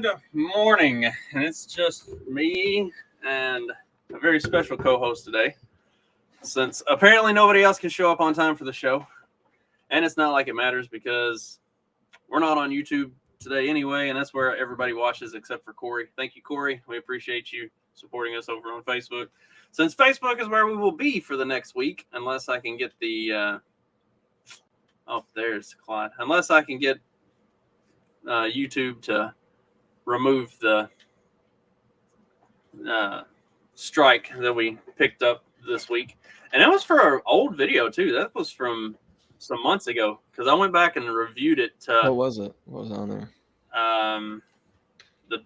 Good morning, and it's just me and a very special co-host today, since apparently nobody else can show up on time for the show, and it's not like it matters because we're not on YouTube today anyway, and that's where everybody watches except for Corey. Thank you, Corey. We appreciate you supporting us over on Facebook, since Facebook is where we will be for the next week, unless I can get the there's Clyde. Unless I can get YouTube to remove the strike that we picked up this week. And that was for an old video too. That was from some months ago because I went back and reviewed it. What was it? What was on there? The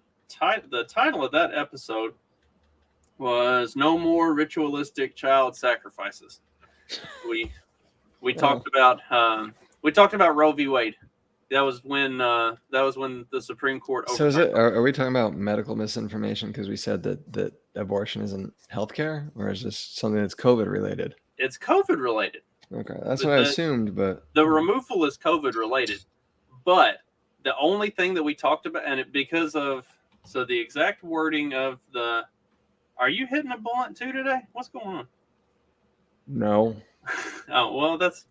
title of that episode was "No More Ritualistic Child Sacrifices." We talked about Roe v. Wade. That was when the Supreme Court. So are we talking about medical misinformation because we said that abortion isn't healthcare, or is this something that's COVID related? It's COVID related. Okay, that's what I assumed, but the removal is COVID related. But the only thing that we talked about, and the exact wording of the, are you hitting a blunt too today? What's going on? No. Oh well, that's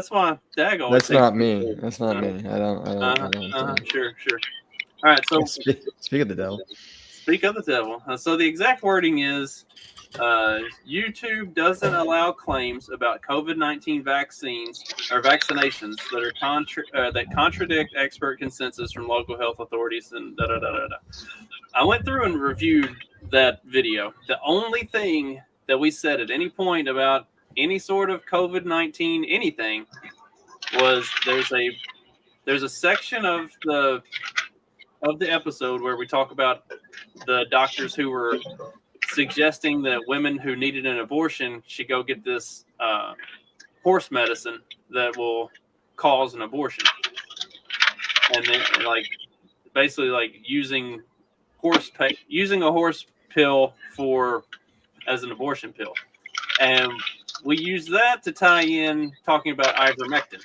why Dag always. That's not me. That's not me. I don't. Sure. All right. So speak of the devil. Speak of the devil. So the exact wording is, YouTube doesn't allow claims about COVID-19 vaccines or vaccinations that are that contradict expert consensus from local health authorities and da da da da da. I went through and reviewed that video. The only thing that we said at any point about any sort of COVID-19 anything was there's a section of the episode where we talk about the doctors who were suggesting that women who needed an abortion should go get this horse medicine that will cause an abortion, and then basically using a horse pill as an abortion pill, and we use that to tie in talking about ivermectin.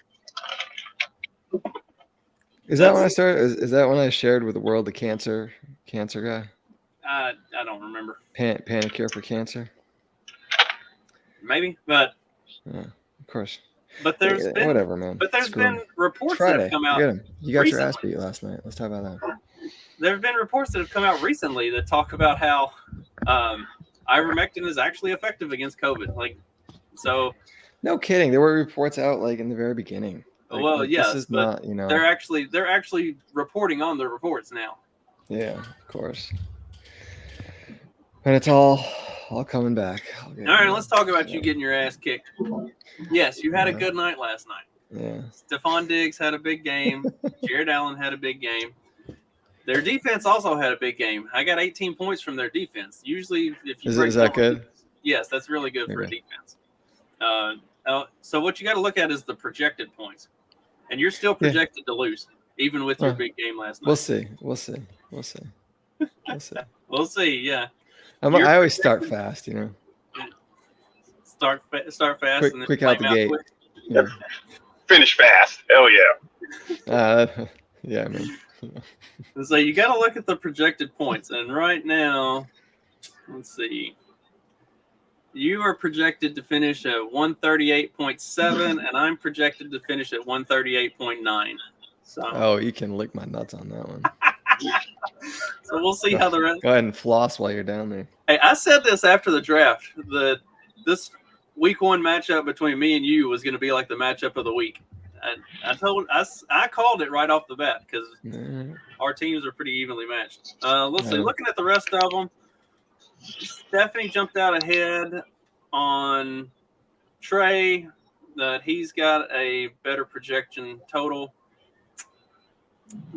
Is that when I started? Is that when I shared with the world the cancer guy? I don't remember. Panic Cure for Cancer. Maybe, but yeah, of course. But there's been whatever, man. But there's been reports that have come out. You got your ass beat last night. Let's talk about that. There have been reports that have come out recently that talk about how ivermectin is actually effective against COVID. So. No kidding. There were reports out in the very beginning. Yes, this is not, they're actually reporting on the reports now. Yeah, of course. And it's all coming back. All right, let's talk about you getting your ass kicked. Yes, you had a good night last night. Yeah. Stephon Diggs had a big game. Jared Allen had a big game. Their defense also had a big game. I got 18 points from their defense. Usually, if you is that good? Yes, that's really good for a defense. So what you got to look at is the projected points, and you're still projected to lose, even with your big game last night. We'll see. We'll see. Yeah. I always start fast, Start fast and then quick out the gate. Yeah. Finish fast. Hell yeah. Yeah, I mean. So you got to look at the projected points, and right now, let's see. You are projected to finish at 138.7, and I'm projected to finish at 138.9. So. You can lick my nuts on that one. So we'll see how the rest. Go ahead and floss while you're down there. Hey, I said this after the draft that this week 1 matchup between me and you was going to be like the matchup of the week. I called it right off the bat because our teams are pretty evenly matched. Let's see. Looking at the rest of them, Stephanie jumped out ahead on Trey. That he's got a better projection total.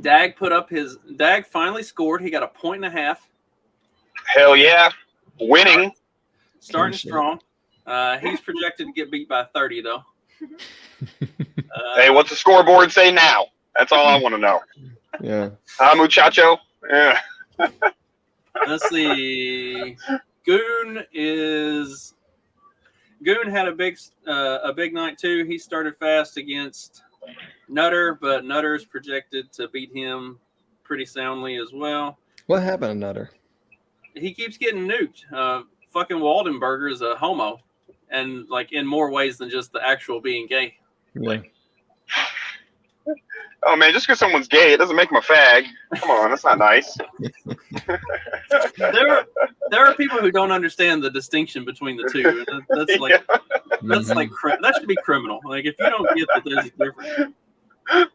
Dag finally scored. He got a 1.5. Hell yeah. Winning. Starting strong. He's projected to get beat by 30, though. Hey, what's the scoreboard say now? That's all I want to know. Yeah. Muchacho. Yeah. Let's see. Goon had a big night too. He started fast against Nutter, but Nutter's projected to beat him pretty soundly as well. What happened to Nutter? He keeps getting nuked. Fucking Waldenberger is a homo, and like in more ways than just the actual being gay. Yeah. Oh man, just because someone's gay, it doesn't make them a fag. Come on, that's not nice. There are people who don't understand the distinction between the two. And that's like that should be criminal. Like if you don't get that there's a difference, and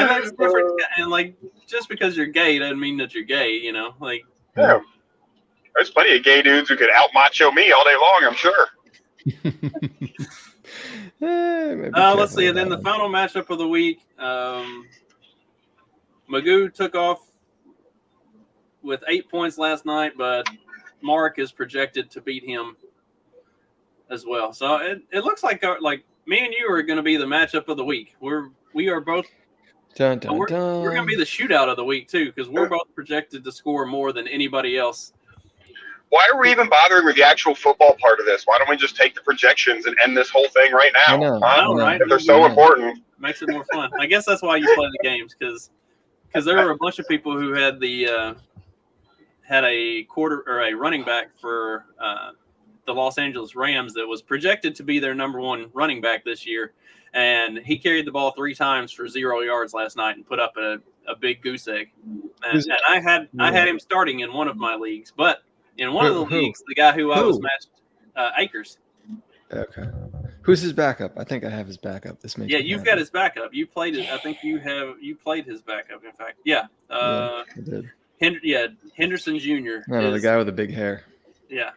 that's different. And like just because you're gay doesn't mean that you're gay. You know, like Yeah. There's plenty of gay dudes who could out macho me all day long, I'm sure. let's see. And then the final matchup of the week, Magoo took off with 8 points last night, but Mark is projected to beat him as well. So it looks like me and you are going to be the matchup of the week. We are both. Dun, dun, We're dun. going to be the shootout of the week too, because we're both projected to score more than anybody else. Why are we even bothering with the actual football part of this? Why don't we just take the projections and end this whole thing right now? I know, Huh? I know, right? If they're so important. Makes it more fun. I guess that's why you play the games, because there were a bunch of people who had had a quarter or a running back for the Los Angeles Rams that was projected to be their number one running back this year, and he carried the ball 3 times for 0 yards last night and put up a big goose egg. And I had him starting in one of my leagues, but in one of the leagues, the guy who I was matched, Akers. Okay. Who's his backup? I think I have his backup. This makes Yeah, me you've happy. got his backup. You played it. I think you played his backup. In fact, yeah. I did. Henderson Jr. No, the guy with the big hair. Yeah,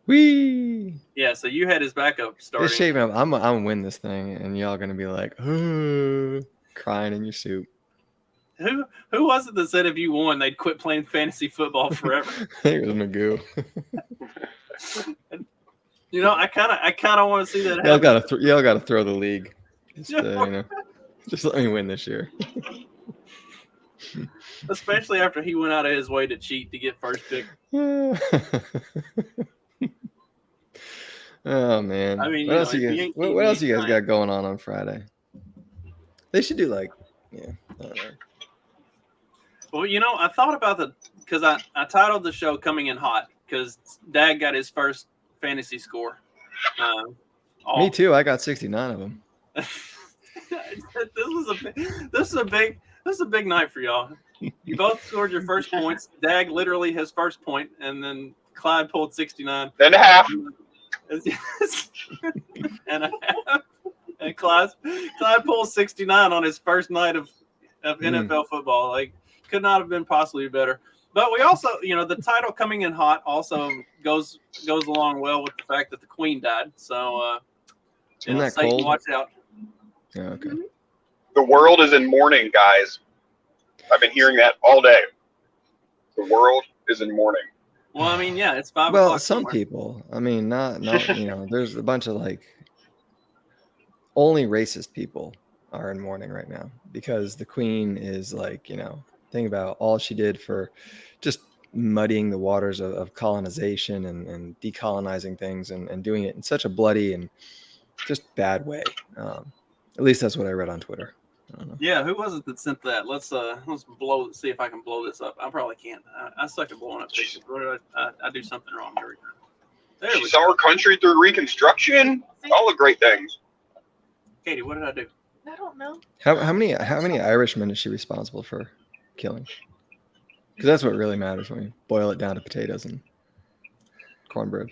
Whee! yeah. So you had his backup It's starting. shaping up. I'm gonna win this thing, and y'all gonna be like, crying in your soup. Who was it that said if you won, they'd quit playing fantasy football forever? I think it was Magoo. You know, I kind of want to see that Y'all happen. gotta throw the league. Just let me win this year. Especially after he went out of his way to cheat to get first pick. Oh man! I mean, what else you guys got going on Friday? They should do I don't know. Well, you know, I thought about because I titled the show "Coming in Hot" because Dag got his first fantasy score. Me too. I got 69 of them. This is a big night for y'all. You both scored your first points. Dag literally his first point, and then Clyde pulled 69. And a half. And a half. And Clyde pulls 69 on his first night of NFL football. Like, could not have been possibly better. But we also, the title coming in hot also goes along well with the fact that the Queen died. So, Isn't that Satan, cold? watch out. Yeah, okay. The world is in mourning, guys. I've been hearing that all day. The world is in mourning. Well, I mean, yeah, it's 5 Well, o'clock. some somewhere. people. I mean, not there's a bunch of only racist people are in mourning right now because the Queen is think about all she did for just muddying the waters of colonization and decolonizing things and doing it in such a bloody and just bad way. At least that's what I read on Twitter. I don't know. Yeah, who was it that sent that? Let's see if I can blow this up. I probably can't. I suck at blowing up pictures. What did I do something wrong every time? There She we saw go. her country through Reconstruction. All the great things. Katie, what did I do? I don't know. How many Irishmen is she responsible for killing? Because that's what really matters when you boil it down to potatoes and cornbread.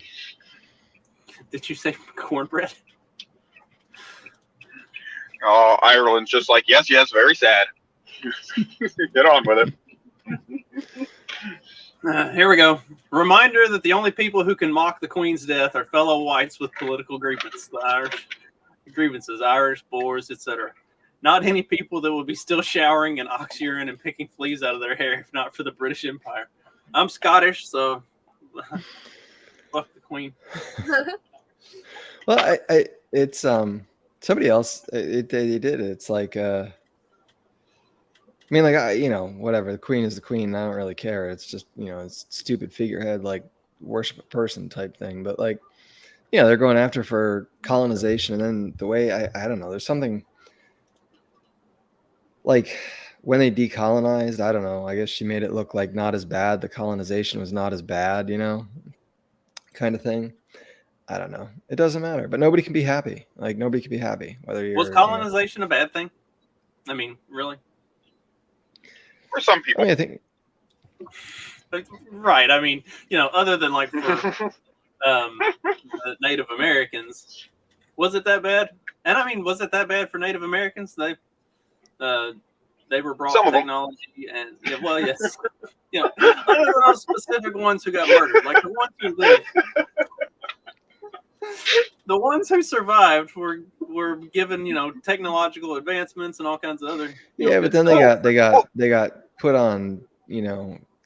Did you say cornbread? Oh, Ireland's just like, yes, very sad. Get on with it. Here we go. Reminder that the only people who can mock the Queen's death are fellow whites with political grievances, Irish, Boers, etc. Not any people that would be still showering in ox urine and picking fleas out of their hair if not for the British Empire. I'm Scottish, so fuck the Queen. Well, it's somebody else. They did it. It's whatever. The Queen is the Queen. I don't really care. It's just it's stupid figurehead, worship a person type thing. But they're going after for colonization, and then the way I don't know. There's something when they decolonized, I don't know. I guess she made it look like not as bad. The colonization was not as bad, kind of thing. I don't know. It doesn't matter, but nobody can be happy. Like nobody can be happy whether you're. Was colonization a bad thing? I mean, really? For some people. I mean, I think. Right. I mean, other than like for the Native Americans, was it that bad? And I mean, was it that bad for Native Americans? They were brought Some of them. technology and well, yes, other than those specific ones who got murdered, like the ones who lived. The ones who survived were given, technological advancements and all kinds of other. Yeah, but then they got put on,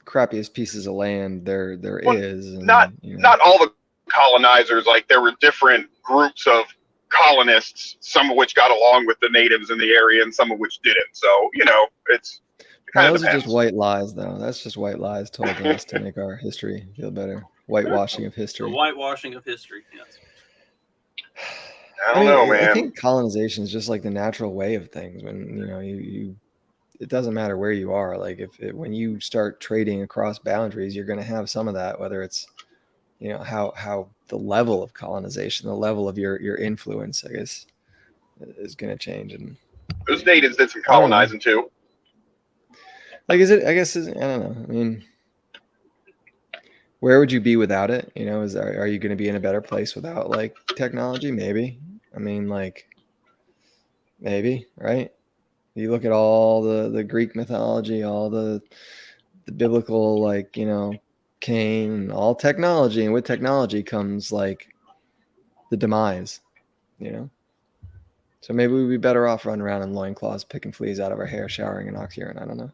crappiest pieces of land there is. And, not all the colonizers. Like there were different groups of colonists, some of which got along with the natives in the area, and some of which didn't. So it kind of those depends. are just white lies, though. That's just white lies told to us to make our history feel better. Whitewashing of history. The whitewashing of history. Yes. I don't know, man. I think colonization is just like the natural way of things. When you it doesn't matter where you are. Like when you start trading across boundaries, you're going to have some of that. Whether it's how the level of colonization, the level of your influence, I guess, is going to change. And those natives did some colonizing too. Like, is it? I guess I don't know. I mean, where would you be without it? Are you going to be in a better place without like technology? Maybe. I mean, like, maybe, right? You look at all the Greek mythology, all the biblical, like, Cain, all technology, and with technology comes like the demise, So maybe we'd be better off running around in loincloths, picking fleas out of our hair, showering in ox urine. I don't know.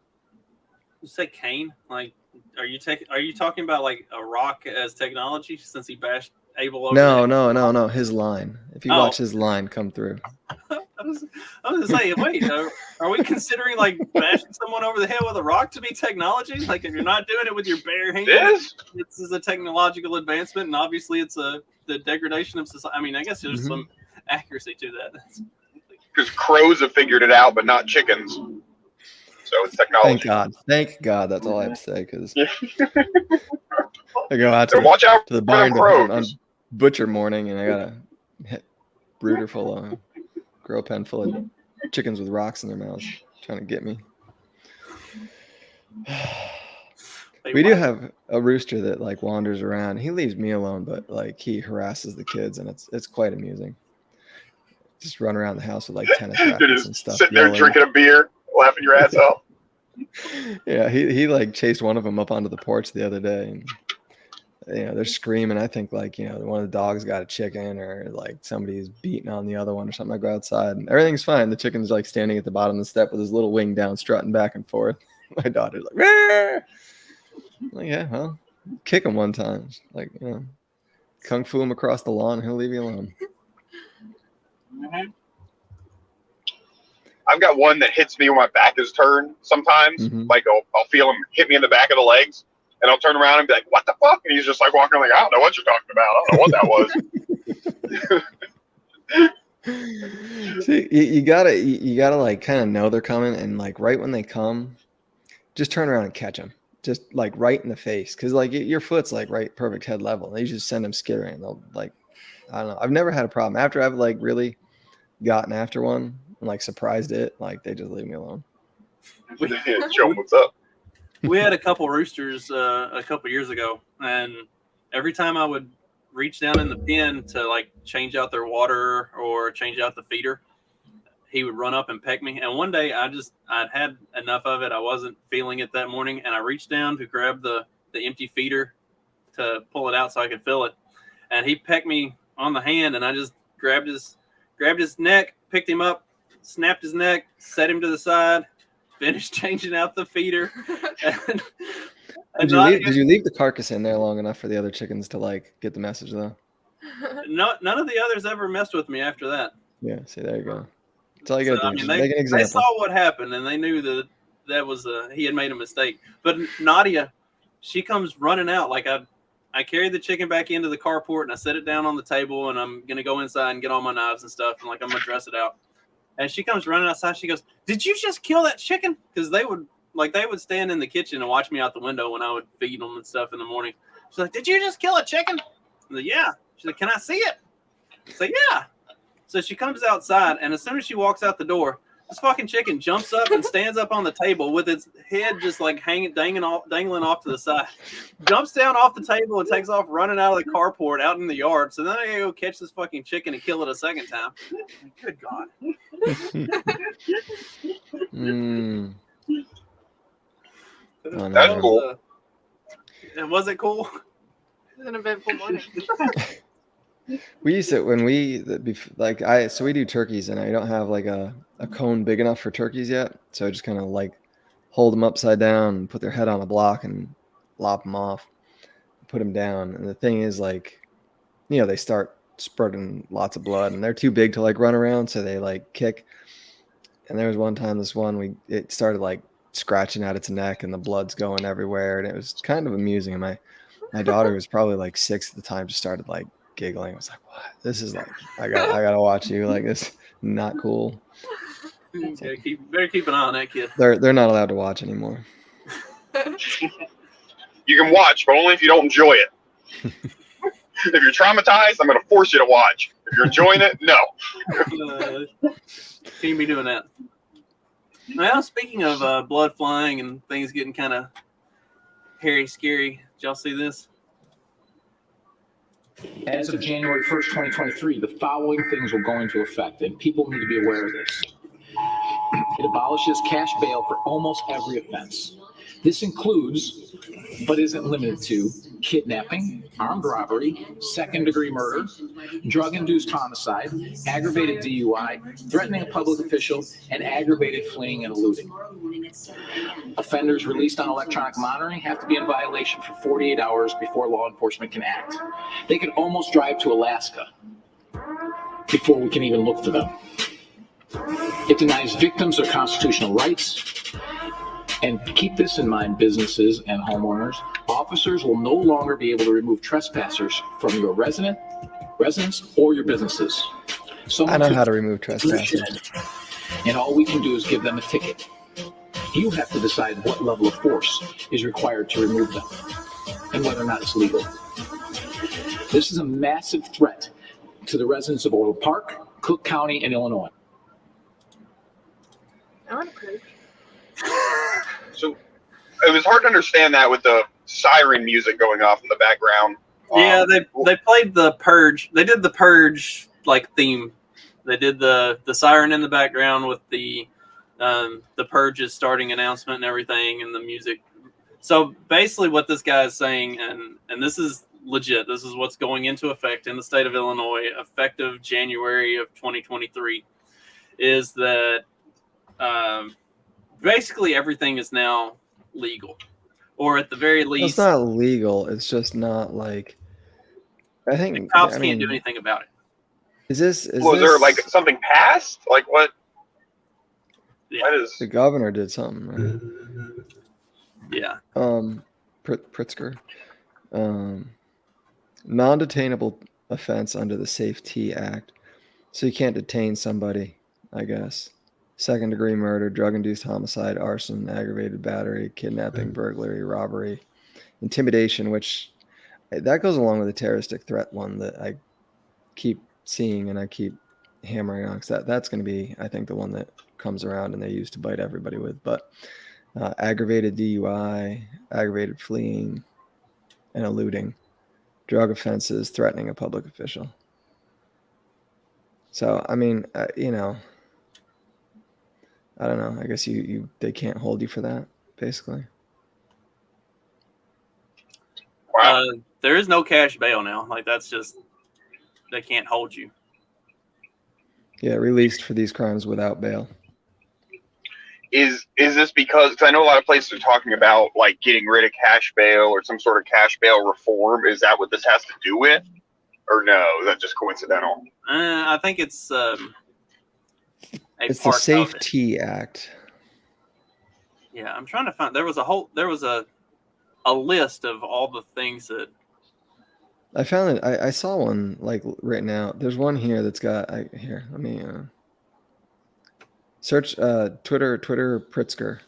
You say Cain? Like, are you talking about like a rock as technology since he bashed Abel over? No. His line. If you watch his line come through. I was gonna say, wait, are we considering like bashing someone over the head with a rock to be technology? Like, if you're not doing it with your bare hands, this is a technological advancement, and obviously it's the degradation of society. I mean, I guess there's some accuracy to that. Because crows have figured it out, but not chickens. So it's technology. Thank God. That's all I have to say. Because I go out watch out to the barn crows. on butcher morning, and I got a brooder full of grow pen full of chickens with rocks in their mouths trying to get me. We do have a rooster that like wanders around. He leaves me alone, but like he harasses the kids, and it's quite amusing. Just run around the house with like tennis rackets and stuff. Sitting there drinking a beer, laughing your ass off. Yeah, he like chased one of them up onto the porch the other day, and they're screaming. I think like one of the dogs got a chicken, or like somebody's beating on the other one or something. I go outside and everything's fine. The chicken's like standing at the bottom of the step with his little wing down, strutting back and forth. My daughter's like, "Rah!" I'm like, yeah, well, kick him one time, like kung fu him across the lawn, and he'll leave you alone. Mm-hmm. I've got one that hits me when my back is turned sometimes. Mm-hmm. Like I'll feel him hit me in the back of the legs, and I'll turn around and be like, "What the fuck?" And he's just like walking like, "I don't know what you're talking about. I don't know what that was." See, you gotta like kind of know they're coming, and like right when they come, just turn around and catch them, just like right in the face, because like your foot's like right perfect head level. And you just send them skittering. They'll like, I don't know. I've never had a problem after I've like really gotten after one and like surprised it. Like they just leave me alone. Show them what's up. We had a couple roosters a couple years ago, and every time I would reach down in the pen to like change out their water or change out the feeder, he would run up and peck me. And one day I'd had enough of it. I wasn't feeling it that morning, and I reached down to grab the empty feeder to pull it out so I could fill it. And he pecked me on the hand, and I just grabbed his neck, picked him up, snapped his neck, set him to the side, finished changing out the feeder. Did you leave the carcass in there long enough for the other chickens to like get the message though? No, none of the others ever messed with me after that. Yeah, see, there you go. That's all you gotta do. Make an example. They saw what happened, and they knew that was he had made a mistake. But Nadia, she comes running out. Like I carried the chicken back into the carport, and I set it down on the table, and I'm gonna go inside and get all my knives and stuff, and like I'm gonna dress it out. And she comes running outside. She goes, "Did you just kill that chicken?" Because they would stand in the kitchen and watch me out the window when I would feed them and stuff in the morning. She's like, "Did you just kill a chicken?" I'm like, "Yeah." She's like, "Can I see it?" I say, "Yeah." So she comes outside, and as soon as she walks out the door, this fucking chicken jumps up and stands up on the table with its head just like dangling off to the side. Jumps down off the table and takes off running out of the carport out in the yard. So then I gotta go catch this fucking chicken and kill it a second time. Good God. That's cool. Was it cool? It was an eventful morning. We used to, so we do turkeys, and I don't have like a cone big enough for turkeys yet. So I just kind of like hold them upside down and put their head on a block and lop them off, put them down. And the thing is, like, they start spurting lots of blood, and they're too big to like run around, so they like kick. And there was one time, it started like scratching at its neck, and the blood's going everywhere, and it was kind of amusing. And my daughter was probably like 6 at the time, just started like giggling. I was like, "What? This is like, I gotta watch you. Like, this is not cool." Better keep an eye on that kid. They're not allowed to watch anymore. You can watch, but only if you don't enjoy it. If you're traumatized, I'm going to force you to watch. If you're enjoying it, no. Can't be doing that. Now, speaking of blood flying and things getting kind of hairy, scary, did y'all see this? As of January 1st, 2023, the following things will go into effect, and people need to be aware of this. It abolishes cash bail for almost every offense. This includes, but isn't limited to, kidnapping, armed robbery, second-degree murder, drug-induced homicide, aggravated DUI, threatening a public official, and aggravated fleeing and eluding. Offenders released on electronic monitoring have to be in violation for 48 hours before law enforcement can act. They could almost drive to Alaska before we can even look for them. It denies victims their constitutional rights. And keep this in mind, businesses and homeowners. Officers will no longer be able to remove trespassers from your residence or your businesses. I know how to remove trespassers. And all we can do is give them a ticket. You have to decide what level of force is required to remove them and whether or not it's legal. This is a massive threat to the residents of Orland Park, Cook County, and Illinois. I want to cook. So it was hard to understand that with the siren music going off in the background. Yeah, they played the Purge. They did the Purge like theme. They did the siren in the background with the Purge's starting announcement and everything, and the music. So basically, what this guy is saying, and this is legit. This is what's going into effect in the state of Illinois, effective January of 2023, is that basically everything is now legal, or at the very least, it's not legal. It's just not like. I think the cops can't do anything about it. Is there like something passed? Like what? Yeah. What is the governor did something? Right? Yeah. Pritzker. Non-detainable offense under the Safety Act, so you can't detain somebody. I guess. Second-degree murder, drug-induced homicide, arson, aggravated battery, kidnapping, burglary, robbery, intimidation, which that goes along with the terroristic threat one that I keep seeing and I keep hammering on, because that's going to be, I think, the one that comes around and they use to bite everybody with. But aggravated DUI, aggravated fleeing and eluding, drug offenses, threatening a public official. So, I mean, I don't know. I guess they can't hold you for that, basically. wow? There is no cash bail now. Like, that's just, they can't hold you. Yeah, released for these crimes without bail. Is this because I know a lot of places are talking about like getting rid of cash bail or some sort of cash bail reform? Is that what this has to do with, or no? Is that just coincidental? I think it's it's the Safety Act. Yeah, I'm trying to find. There was a list of all the things that I found it. I saw one like written out. There's one here that's got here. Let me Search Twitter Pritzker,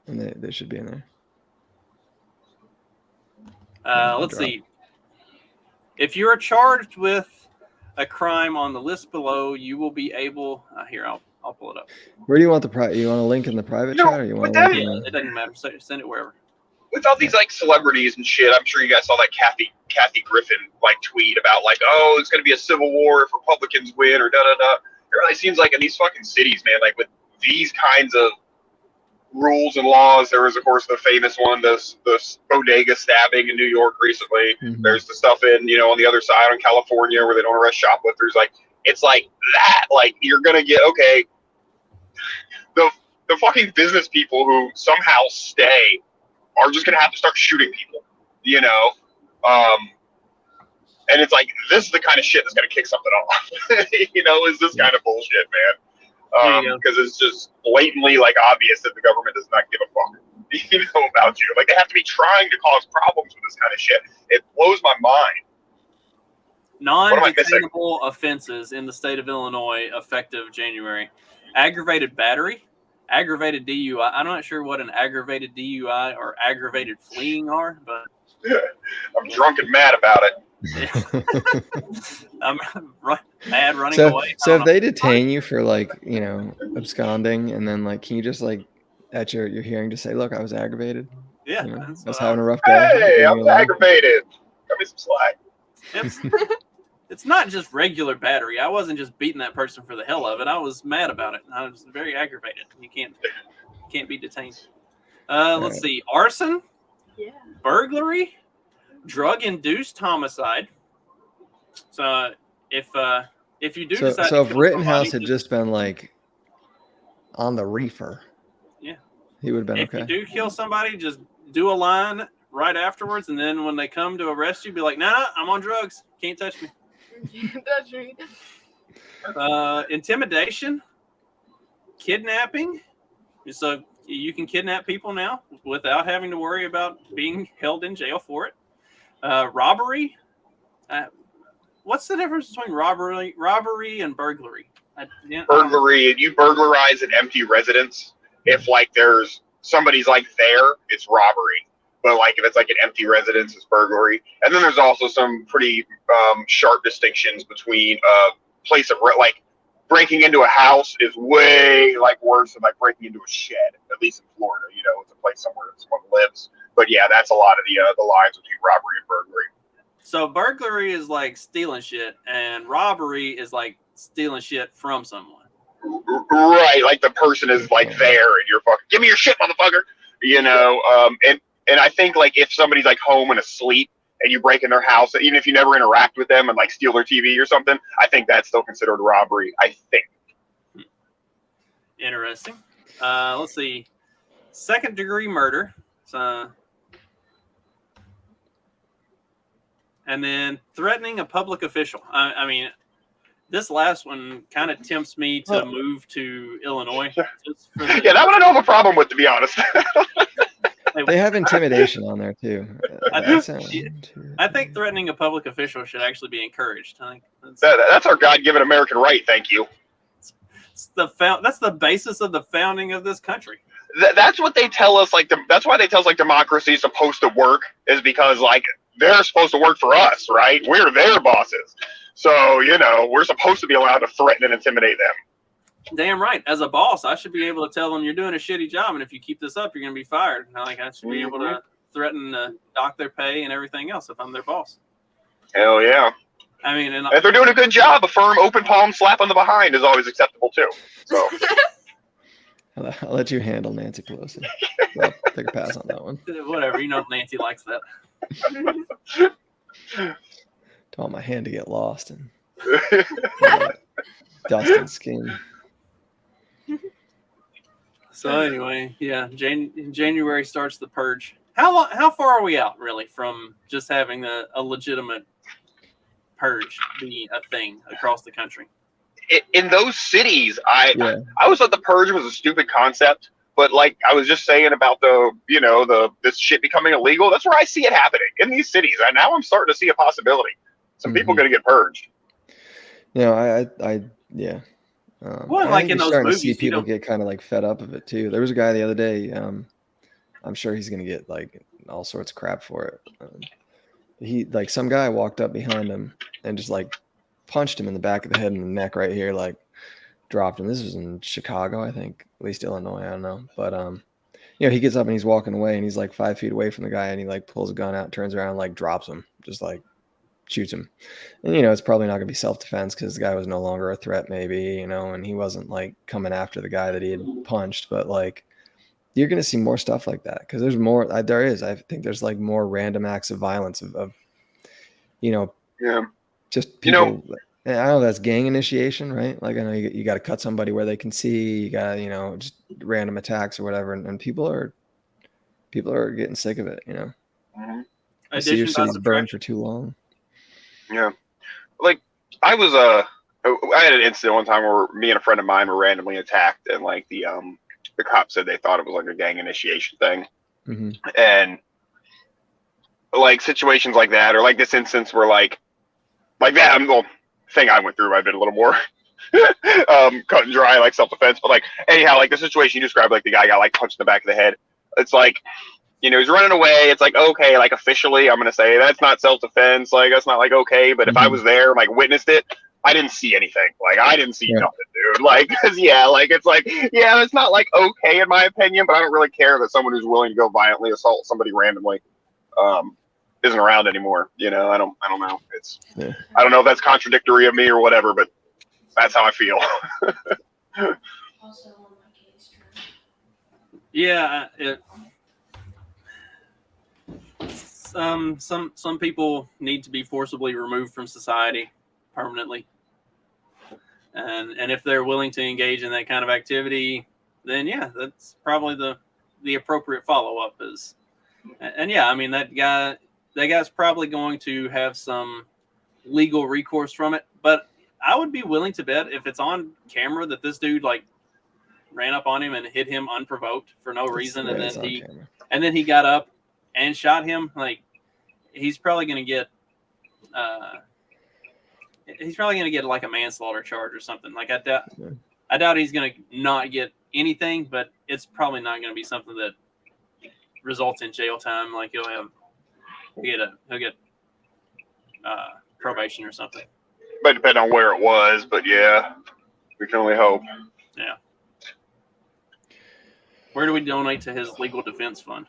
and they should be in there. Let's see. If you are charged with a crime on the list below, you will be able. Here, I'll pull it up. Where do you want the you want a link in the private No, chat, or you want but a that link in It doesn't matter. Send it wherever. With all these like celebrities and shit, I'm sure you guys saw that Kathy Griffin like tweet about like, oh, it's gonna be a civil war if Republicans win or da da da. It really seems like in these fucking cities, man, like with these kinds of rules and laws. There was, of course, the famous one, the bodega stabbing in New York recently. Mhm. There's the stuff in, on the other side in California where they don't arrest shoplifters. Like, it's like that. Like, you're going to get, okay, the fucking business people who somehow stay are just going to have to start shooting people, and it's like, this is the kind of shit that's going to kick something off, is this kind of bullshit, man. Because it's just blatantly like obvious that the government does not give a fuck, about you. Like, they have to be trying to cause problems with this kind of shit. It blows my mind. Non-detainable offenses in the state of Illinois effective January: aggravated battery, aggravated DUI. I'm not sure what an aggravated DUI or aggravated fleeing are, but I'm drunk and mad about it. I'm mad running so, away. So if they detain you for like, absconding, and then like, can you just like at your hearing just say, look, I was aggravated. Yeah, I was having a rough day. Hey, I'm aggravated. Cut me some slack. It's not just regular battery. I wasn't just beating that person for the hell of it. I was mad about it. I was very aggravated. You can't be detained. Let's see. Arson, burglary, drug-induced homicide. So if you do decide, so if Rittenhouse had just been like on the reefer, he would have been okay. If you do kill somebody, just do a line right afterwards, and then when they come to arrest you, be like, nah, I'm on drugs. Can't touch me. That's right. Intimidation, kidnapping. So you can kidnap people now without having to worry about being held in jail for it. Robbery. What's the difference between robbery and burglary? Burglary, you burglarize an empty residence. If like there's somebody's like there, it's robbery. But like if it's like an empty residence, it's burglary. And then there's also some pretty sharp distinctions between place of like breaking into a house is way like worse than like breaking into a shed. At least in Florida, it's a place somewhere that someone lives. But yeah, that's a lot of the lines between robbery and burglary. So burglary is like stealing shit, and robbery is like stealing shit from someone. Right, like the person is like there, and you're fucking, give me your shit, motherfucker. And I think like if somebody's like home and asleep, and you break in their house, even if you never interact with them and like steal their TV or something, I think that's still considered robbery. I think. Interesting. Let's see. Second-degree murder. And then threatening a public official. I mean, this last one kind of tempts me to move to Illinois. Yeah, that one I don't have a problem with, to be honest. They have intimidation on there too. I think threatening a public official should actually be encouraged. I think that's our God-given American right. Thank you. That's the basis of the founding of this country. That's what they tell us. Like that's why they tell us like democracy is supposed to work, is because like they're supposed to work for us, right? We're their bosses, so we're supposed to be allowed to threaten and intimidate them. Damn right. As a boss, I should be able to tell them you're doing a shitty job, and if you keep this up, you're going to be fired. I should be able to threaten to dock their pay and everything else if I'm their boss. Hell yeah. I mean, and if they're doing a good job, a firm open palm slap on the behind is always acceptable too. So I'll let you handle Nancy Pelosi. Well, take a pass on that one. Whatever. Nancy likes that. Don't want my hand to get lost in dust and skin. So anyway, yeah, January starts the purge. How far are we out, really, from just having a legitimate purge be a thing across the country? In those cities, I always thought the purge was a stupid concept. But like I was just saying about this shit becoming illegal, that's where I see it happening in these cities. And now I'm starting to see a possibility. Some people are going to get purged. I Well, I like think in you're those starting to movies, see you people don't. get kind of like fed up of it too. There was a guy the other day. I'm sure he's gonna get like all sorts of crap for it. He like some guy walked up behind him and just like punched him in the back of the head and the neck right here, like dropped him. This was in Chicago, I think, at least Illinois. I don't know, but he gets up and he's walking away and he's like 5 feet away from the guy and he like pulls a gun out, turns around, like drops him, just like shoots him. And it's probably not gonna be self-defense because the guy was no longer a threat, maybe, and he wasn't like coming after the guy that he had punched, but like you're gonna see more stuff like that because there's more. There is. I think there's like more random acts of violence of Yeah. just people. And I know that's gang initiation, right? Like I know you got to cut somebody where they can see. You got just random attacks or whatever, and people are getting sick of it. Mm-hmm. You see your Addition by cities burn for subtraction. too long. Yeah. Like I had an incident one time where me and a friend of mine were randomly attacked, and like the cops said they thought it was like a gang initiation thing. Mm-hmm. And like situations like that, or like this instance where like that, the thing I went through might have been a little more cut and dry, like self-defense. But like anyhow, like the situation you described, like the guy got like punched in the back of the head. It's like, he's running away. It's like, okay, like officially I'm going to say that's not self-defense. Like that's not like okay. But if I was there, like witnessed it, I didn't see anything. Like I didn't see nothing, dude. Like, cause like it's like, it's not like okay in my opinion, but I don't really care that someone who's willing to go violently assault somebody randomly isn't around anymore. I don't know. I don't know if that's contradictory of me or whatever, but that's how I feel. Yeah, some people need to be forcibly removed from society permanently, and if they're willing to engage in that kind of activity, then that's probably the appropriate follow-up is. And I mean that guy's probably going to have some legal recourse from it, but I would be willing to bet if it's on camera that this dude like ran up on him and hit him unprovoked for no reason, and then he got up and shot him. Like he's probably going to get like a manslaughter charge or something. Like I doubt he's going to not get anything, but it's probably not going to be something that results in jail time. Like he'll get probation or something. But depending on where it was, but yeah, we can only hope. Yeah. Where do we donate to his legal defense fund?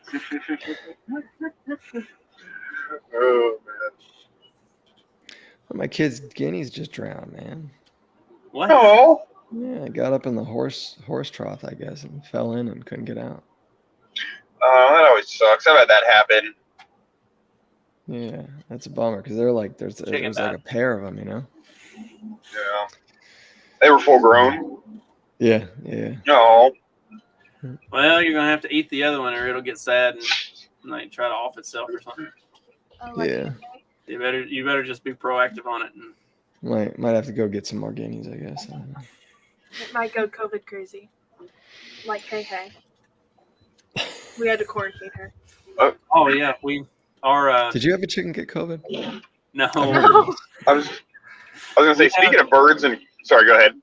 Oh man. My kid's guineas just drowned, man. What? Oh. Yeah, I got up in the horse trough, I guess, and fell in and couldn't get out. That always sucks. I've had that happen. Yeah, that's a bummer because they're like there's like a pair of them, Yeah. They were full grown. Yeah. No. Well, you're gonna have to eat the other one, or it'll get sad and like try to off itself or something. Yeah. You better just be proactive on it. And might have to go get some more guineas, I guess. I don't know. It might go COVID crazy. Like hey. We had to quarantine her. Oh yeah, we are. Did you have a chicken get COVID? No. I was gonna say, speaking of birds and sorry, go ahead.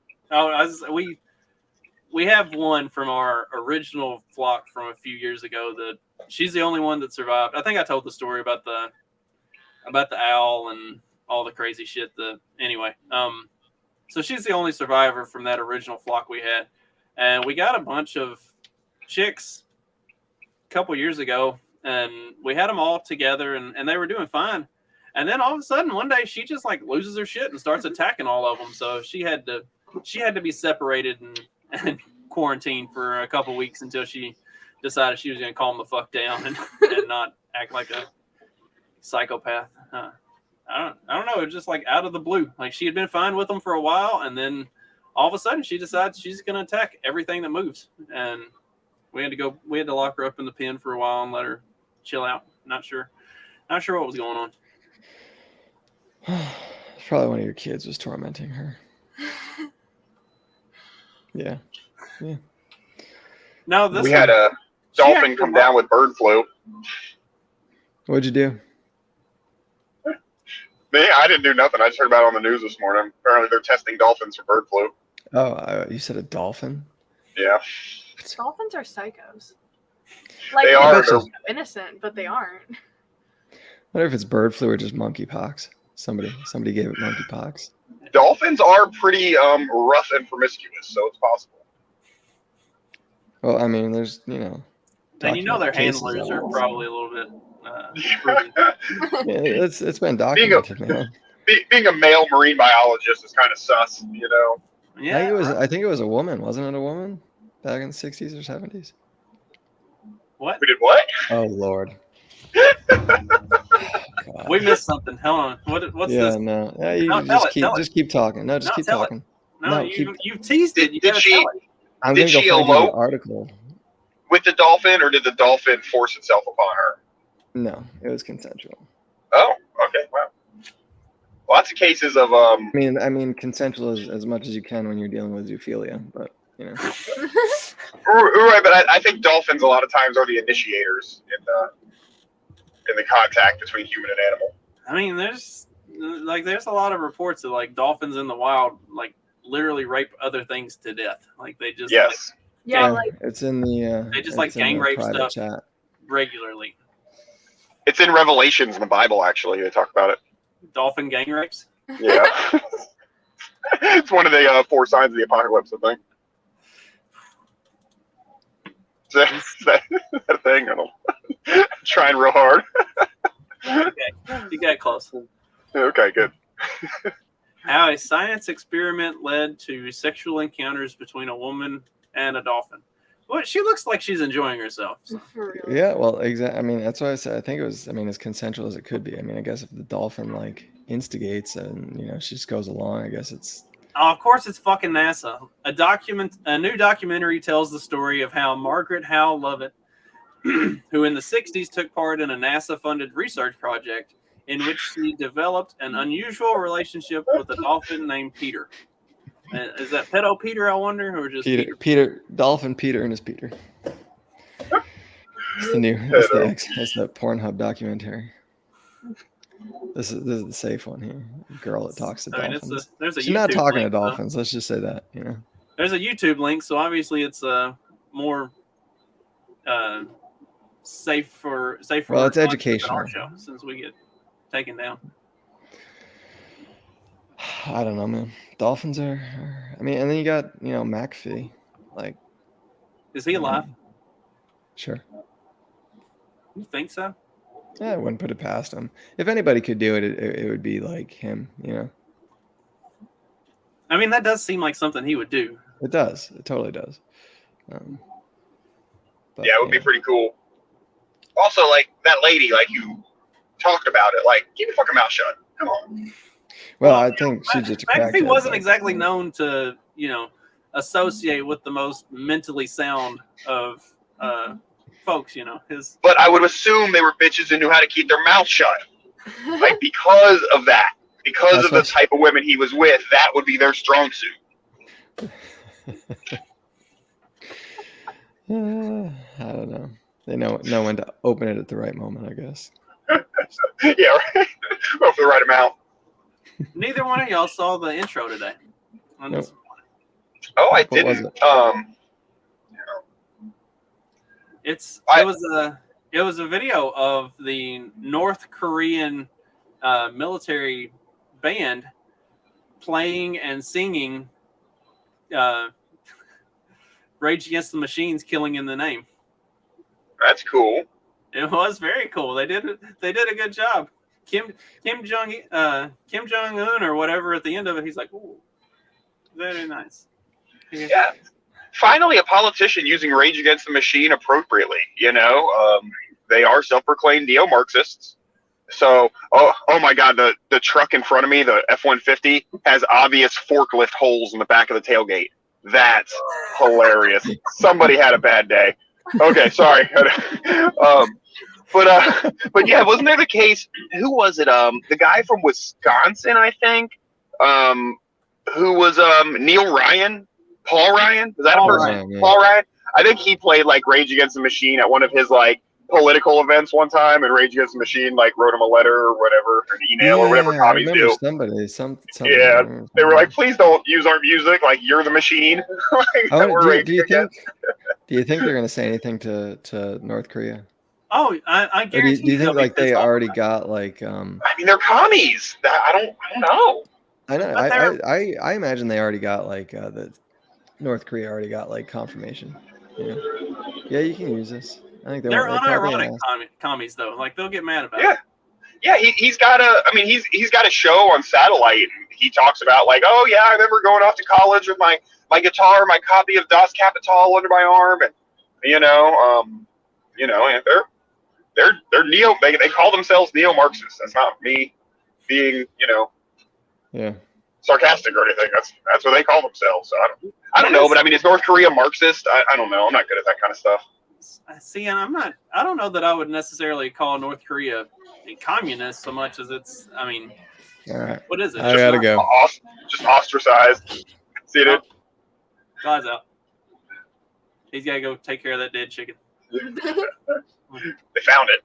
We have one from our original flock from a few years ago that she's the only one that survived. I think I told the story about the owl and all the crazy shit. So she's the only survivor from that original flock we had, and we got a bunch of chicks a couple years ago, and we had them all together, and they were doing fine. And then all of a sudden, one day, she just like loses her shit and starts attacking all of them. So she had to be separated and quarantined for a couple weeks until she decided she was going to calm the fuck down and not act like a psychopath. I don't know. It was just like out of the blue. Like she had been fine with them for a while, and then all of a sudden she decides she's going to attack everything that moves. And we had to lock her up in the pen for a while and let her chill out. Not sure what was going on. Probably one of your kids was tormenting her. Yeah. No, we had a dolphin come down with bird flu. What'd you do? Me, I didn't do nothing. I just heard about it on the news this morning. Apparently, they're testing dolphins for bird flu. Oh, you said a dolphin? Yeah, Dolphins are psychos. Like, they I are. bet you- They're innocent, but they aren't. What if it's bird flu or just monkeypox? Somebody gave it monkeypox. Dolphins are pretty rough and promiscuous, so it's possible. Well, I mean, there's And you know their cases handlers of are it. probably a little bit screwy. Yeah, it's been documented, man. Being a male marine biologist is kind of sus, you know. Yeah, I think it was a woman, wasn't it? A woman back in the 60s or 70s. what? We did what? Oh Lord. God. We missed something. Hold on. What's Yeah, this? no. Yeah, you No, tell just keep talking. No, just No, keep tell it. talking. No, No, you teased it. You Did gotta she- tell it. I'm Did gonna go she find you elope? the article. With the dolphin, or did the dolphin force itself upon her? No, it was consensual. Oh, okay, wow. Lots of cases of I mean, consensual as much as you can when you're dealing with zoophilia, but right, but I think dolphins a lot of times are the initiators in the contact between human and animal. I mean, there's a lot of reports that like dolphins in the wild like literally rape other things to death. Like they just Yes. Yeah, like it's in the. They just, like, it's in gang the rape private stuff. Chat. regularly. It's in Revelations in the Bible, actually. They talk about it. Dolphin gang rapes. Yeah. It's one of the 4 signs of the apocalypse, I think. Is that a thing? I don't know. Trying real hard. You got close. Okay, good. How a science experiment led to sexual encounters between a woman and a dolphin. Well, she looks like she's enjoying herself. So. for real. Yeah, well, exactly. I mean, that's why I said I think it was. I mean, as consensual as it could be. I mean, I guess if the dolphin like instigates and she just goes along, I guess it's. Oh, of course, it's fucking NASA. A new documentary tells the story of how Margaret Howe Lovett, who in the 60s took part in a NASA-funded research project in which she developed an unusual relationship with a dolphin named Peter. Is that pedo Peter, I wonder, or just Peter, Dolphin Peter and his Peter. It's the new. It's the Pornhub documentary. This is the safe one here. Girl that talks to dolphins. There's a She's not YouTube talking link, to dolphins. Let's just say that. There's a YouTube link, so obviously it's more safe for. Well, it's than educational. our show, since we get taken down. I don't know, man. Dolphins are. I mean, and then you got McAfee. Like, Is he alive? Sure. You think so? Yeah, I wouldn't put it past him. If anybody could do it, it would be like him. I mean, that does seem like something he would do. It does. It totally does. But, Yeah, it would be pretty cool. Also, like, that lady, like, you talked about it. Like, keep your fucking mouth shut. Come on. Well, I think she's just a McAfee crackhead. wasn't but- exactly known to, associate with the most mentally sound of folks. His But I would assume they were bitches and knew how to keep their mouth shut. Like, because of that. Because That's of the what- type of women he was with, that would be their strong suit. I don't know. They know when to open it at the right moment, I guess. Yeah, right? Go for the right amount. Neither one of y'all saw the intro today. On this- Oh, I What was didn't. It was a video of the North Korean military band playing and singing Rage Against the Machine's "Killing in the Name." That's cool. It was very cool. They did a good job. Kim Jong Un or whatever at the end of it, he's like, "Ooh, very nice." Yeah. Finally, a politician using Rage Against the Machine appropriately. They are self-proclaimed neo-Marxists. So, oh my God, the truck in front of me, the F-150, has obvious forklift holes in the back of the tailgate. That's hilarious. Somebody had a bad day. Okay, sorry. But yeah, wasn't there the case? Who was it? The guy from Wisconsin, I think. Who was Neil Ryan? Paul Ryan? Is that Paul a person? Ryan, yeah. Paul Ryan. I think he played like Rage Against the Machine at one of his like political events one time, and Rage Against the Machine like wrote him a letter or whatever, or an email or whatever I commies remember do. somebody. Yeah, they were like, "Please don't use our music. Like, you're the machine." Like, do you think they're gonna say anything to North Korea? Oh, I Or guarantee do you think like they pissed off already about got like I mean, they're commies. I don't know. I know But I imagine they already got like the North Korea already got like confirmation. Yeah, you can use this. I think They're they probably unironic asked. commies though. Like they'll get mad about Yeah. it. Yeah, he's got a. I mean, he's got a show on satellite, and he talks about like, oh yeah, I remember going off to college with my guitar, my copy of Das Kapital under my arm, and and they're neo. They call themselves neo-Marxists. That's not me being Yeah. sarcastic or anything. That's what they call themselves. So I don't know, but I mean, is North Korea Marxist? I don't know. I'm not good at that kind of stuff. See, and I don't know that I would necessarily call North Korea a communist so much as it's. I mean, All right. what is it? I gotta go. Just ostracized. See it? Guy's out. He's got to go take care of that dead chicken. They found it.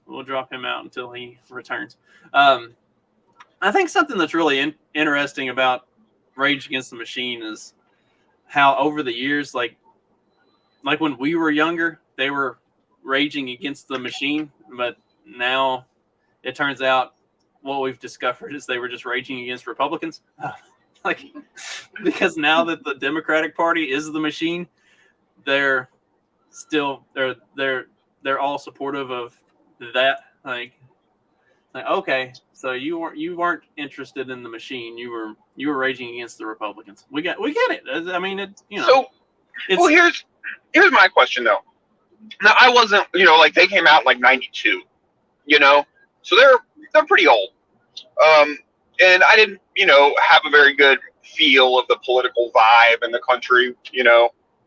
We'll drop him out until he returns. I think something that's really interesting about Rage Against the Machine is how over the years, like when we were younger, they were raging against the machine, but now it turns out what we've discovered is they were just raging against Republicans. Because now that the Democratic Party is the machine, they're all supportive of that. Like okay, so you weren't interested in the machine. You were raging against the Republicans. We get it. I mean, So, well, here's my question though. Now, I wasn't, like they came out in like '92, so they're pretty old. And I didn't, have a very good feel of the political vibe in the country,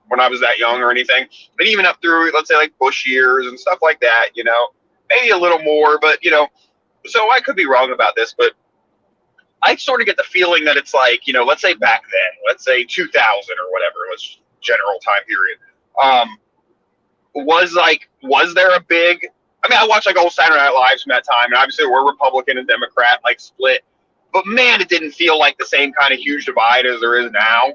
when I was that young or anything. But even up through, let's say, like Bush years and stuff like that, maybe a little more, but so I could be wrong about this, but I sort of get the feeling that it's like, let's say back then, let's say 2000 or whatever was general time period. Was there a big? I mean, I watched like old Saturday Night Lives from that time, and obviously we're Republican and Democrat like split. But man, it didn't feel like the same kind of huge divide as there is now.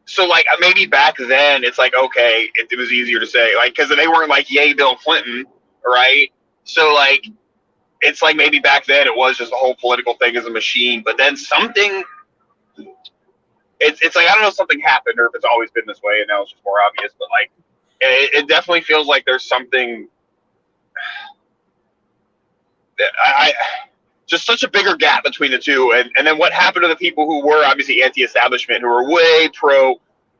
So maybe back then it's like okay, it was easier to say because they weren't like yay Bill Clinton, right? So it's like maybe back then it was just the whole political thing as a machine. But then something. It's like I don't know if something happened or if it's always been this way and now it's just more obvious. But it definitely feels like there's something that I just such a bigger gap between the two. And then what happened to the people who were obviously anti-establishment, who were way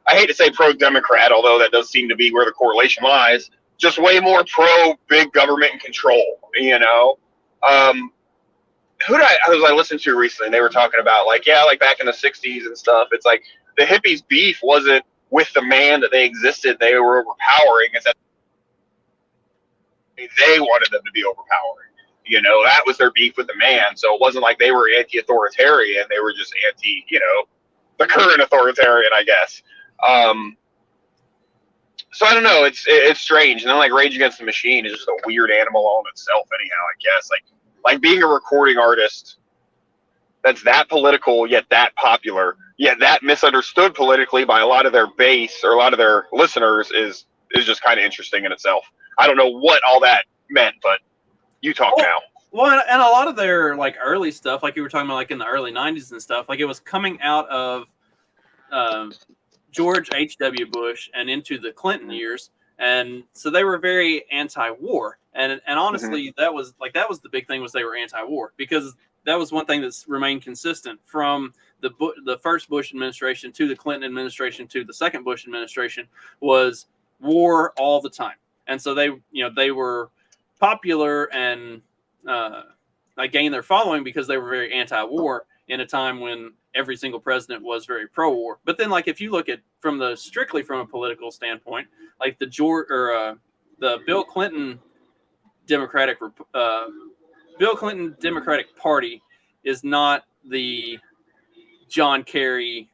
I hate to say pro-Democrat, although that does seem to be where the correlation lies, just way more pro-big government and control, who did I listened to recently, and they were talking about back in the 60s and stuff, it's like the hippies' beef wasn't with the man that they existed, they were overpowering, it's that they wanted them to be overpowering. That was their beef with the man. So it wasn't like they were anti-authoritarian, they were just anti, the current authoritarian, I guess. So I don't know, it's strange. And then Rage Against the Machine is just a weird animal all in itself anyhow, I guess. Like being a recording artist that's that political, yet that popular, yet that misunderstood politically by a lot of their base or a lot of their listeners is just kind of interesting in itself. I don't know what all that meant, but you talk now. Well, and a lot of their early stuff, like you were talking about in the early 90s and stuff, it was coming out of George H.W. Bush and into the Clinton years. And so they were very anti-war. And honestly, that was the big thing, was they were anti-war, because that was one thing that's remained consistent from the first Bush administration to the Clinton administration to the second Bush administration, was war all the time. And so they were popular and gained their following because they were very anti-war in a time when every single president was very pro-war. But then if you look at strictly from a political standpoint, the Bill Clinton Democratic Party is not the John Kerry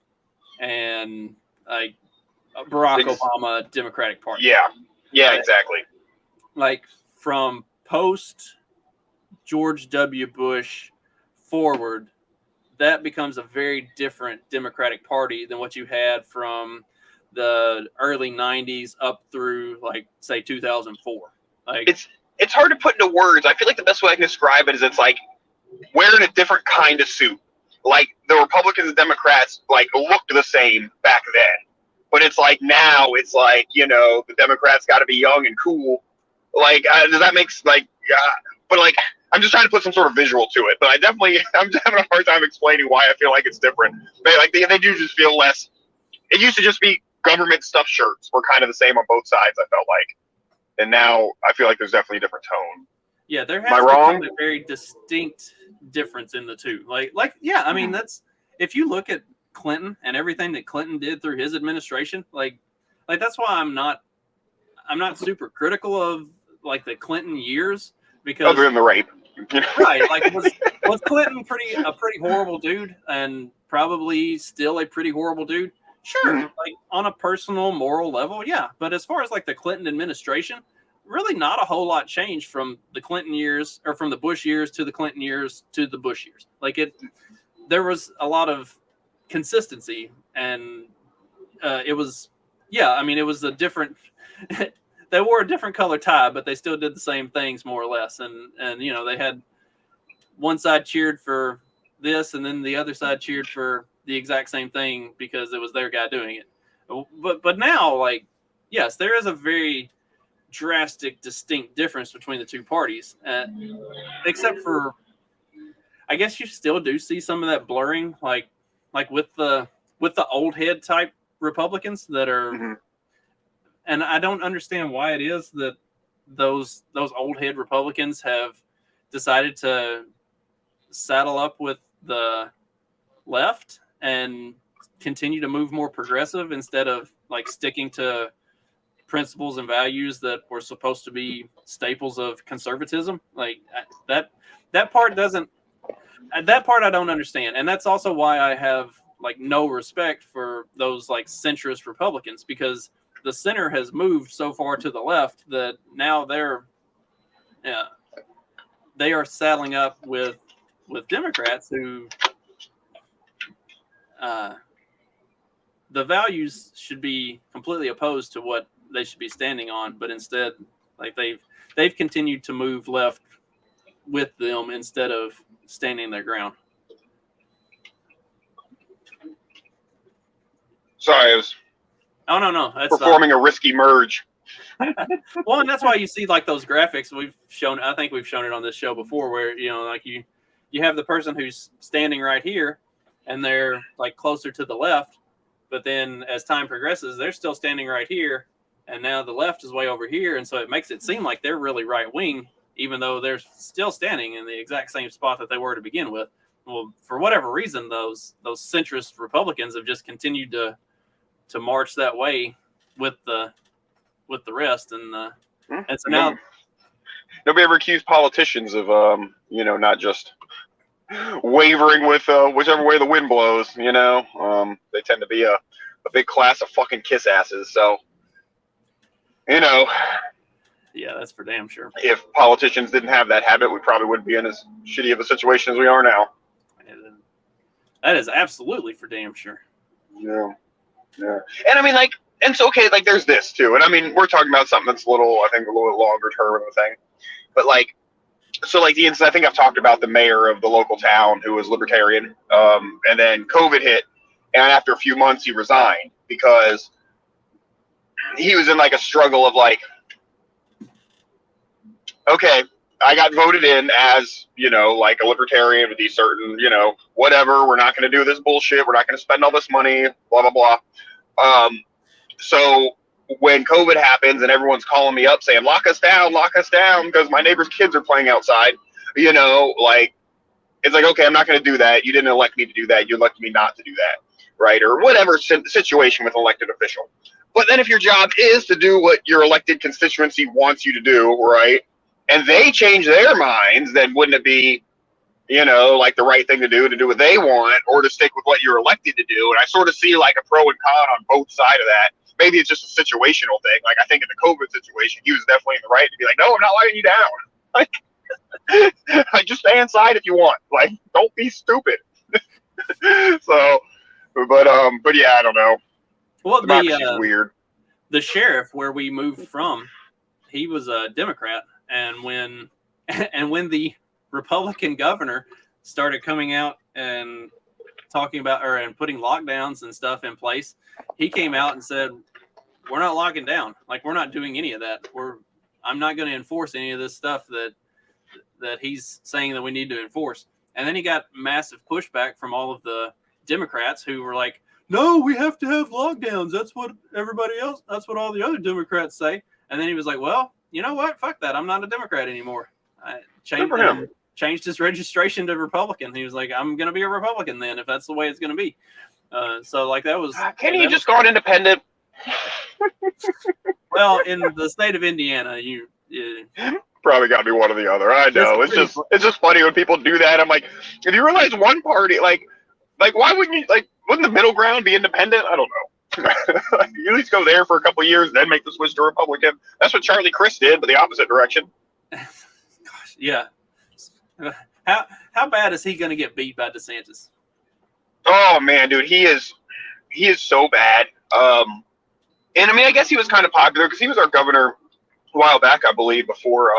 and Barack Obama Democratic Party. Yeah, exactly. like from post George W. Bush forward, that becomes a very different Democratic Party than what you had from the early 90s up through, like, say 2004. Like, it's hard to put into words. I feel like the best way I can describe it is it's like wearing a different kind of suit. Like the Republicans and Democrats like looked the same back then, but it's like now it's like, you know, the Democrats got to be young and cool. Like does that make like? But like I'm just trying to put some sort of visual to it. But I'm just having a hard time explaining why I feel like it's different. They do just feel less. It used to just be government stuff shirts were kind of the same on both sides. I felt like, and now I feel like there's definitely a different tone. Yeah, there Am I has wrong? become a very distinct difference in the two. Like, yeah, I mean, that's, if you look at Clinton and everything that Clinton did through his administration, like that's why I'm not super critical of like the Clinton years, because Other than the rape, right, like was Clinton a pretty horrible dude, and probably still a pretty horrible dude? Sure, like on a personal moral level, yeah. But as far as like the Clinton administration, really not a whole lot changed from the Clinton years, or from the Bush years to the Clinton years to the Bush years. Like there was a lot of consistency, and it was, yeah, I mean, it was a different, they wore a different color tie, but they still did the same things more or less. And you know, they had one side cheered for this, and then the other side cheered for the exact same thing because it was their guy doing it. But now, like, yes, there is a very drastic, distinct difference between the two parties, except for, I guess you still do see some of that blurring, like with the old head type Republicans that are, and I don't understand why it is that those old head Republicans have decided to saddle up with the left and continue to move more progressive instead of like sticking to principles and values that were supposed to be staples of conservatism. Like that part I don't understand. And that's also why I have like no respect for those like centrist Republicans, because the center has moved so far to the left that now they are saddling up with Democrats who the values should be completely opposed to what they should be standing on, but instead, like they've continued to move left with them instead of standing their ground. Sorry, I was No, that's performing a risky merge. Well, and that's why you see like those graphics I think we've shown it on this show before, where you know, like you have the person who's standing right here and they're like closer to the left, but then as time progresses, they're still standing right here, and now the left is way over here, and so it makes it seem like they're really right wing, even though they're still standing in the exact same spot that they were to begin with. Well, for whatever reason, those centrist Republicans have just continued to march that way with the rest, and so now nobody ever accused politicians of not just wavering with whichever way the wind blows. They tend to be a big class of fucking kiss asses. So yeah, that's for damn sure. If politicians didn't have that habit, we probably wouldn't be in as shitty of a situation as we are now. That is absolutely for damn sure. Yeah. And I mean, like, and so, okay, like, there's this too. And I mean, we're talking about something that's I think a little bit longer term of a thing. But like, so like the instance, I think I've talked about the mayor of the local town who was libertarian. And then COVID hit. And after a few months, he resigned because he was in like a struggle of like, okay, I got voted in as, like a libertarian with these certain, whatever, we're not going to do this bullshit. We're not going to spend all this money, blah, blah, blah. So when COVID happens and everyone's calling me up saying, lock us down, because my neighbor's kids are playing outside, like, it's like, okay, I'm not going to do that. You didn't elect me to do that. You elected me not to do that, right? Or whatever situation with an elected official. But then if your job is to do what your elected constituency wants you to do, right, and they change their minds, then wouldn't it be, like the right thing to do what they want, or to stick with what you're elected to do? And I sort of see like a pro and con on both sides of that. maybe it's just a situational thing. Like I think in the COVID situation, he was definitely in the right to be like, no, I'm not letting you down. Like just stay inside if you want. Like don't be stupid. So, but yeah, I don't know. Well, Democracy's weird. The sheriff where we moved from, he was a Democrat, and when the Republican governor started coming out and talking about and putting lockdowns and stuff in place, he came out and said, "We're not locking down. Like we're not doing any of that. I'm not going to enforce any of this stuff that he's saying that we need to enforce." And then he got massive pushback from all of the Democrats who were like, "No, we have to have lockdowns. That's what everybody else. That's what all the other Democrats say." And then he was like, "Well, you know what? Fuck that. I'm not a Democrat anymore." I changed his registration to Republican. He was like, "I'm going to be a Republican then, if that's the way it's going to be." So like that was. Can you just go on independent? Well, in the state of Indiana, you probably got to be one or the other. I know. It's just funny when people do that. I'm like, if you realize one party, like why wouldn't you wouldn't the middle ground be independent? I don't know. You at least go there for a couple of years, then make the switch to Republican. That's what Charlie Crist did, but the opposite direction. Gosh, yeah. How bad is he going to get beat by DeSantis? Oh man, dude, he is so bad. And I mean, I guess he was kind of popular because he was our governor a while back, I believe, before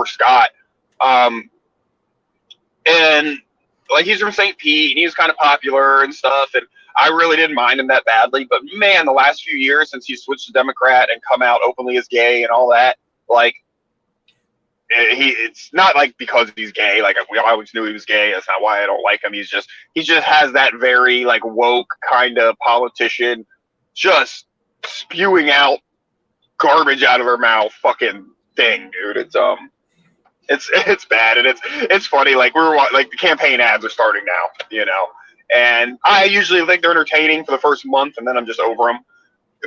Scott. And like he's from St. Pete, and he was kind of popular and stuff, and I really didn't mind him that badly. But man, the last few years since he switched to Democrat and come out openly as gay and all that, like it's not like because he's gay. Like we always knew he was gay. That's not why I don't like him. He just has that very like woke kind of politician, just spewing out garbage out of her mouth fucking thing, dude. It's bad, and it's funny. Like the campaign ads are starting now, you know, and I usually think they're entertaining for the first month, and then I'm just over them.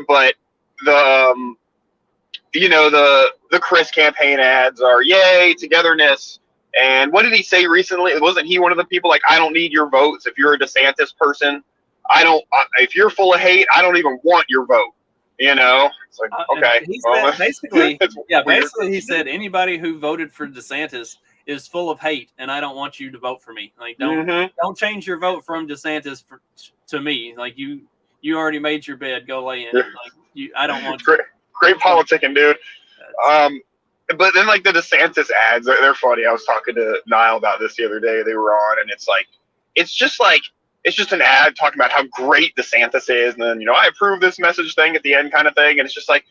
But the Chris campaign ads are yay togetherness. And what did he say recently? Wasn't he one of the people like, I don't need your votes if you're a DeSantis person? If you're full of hate, I don't even want your vote. You know, it's like, okay. Basically, he said anybody who voted for DeSantis is full of hate, and I don't want you to vote for me. Like, don't change your vote from DeSantis to me. Like, you already made your bed. Go lay in it. Like, I don't want you. Great politicking, dude. But then like the DeSantis ads, they're funny. I was talking to Niall about this the other day. They were on, and it's just an ad talking about how great DeSantis is, and then I approve this message thing at the end, kind of thing. And it's just like,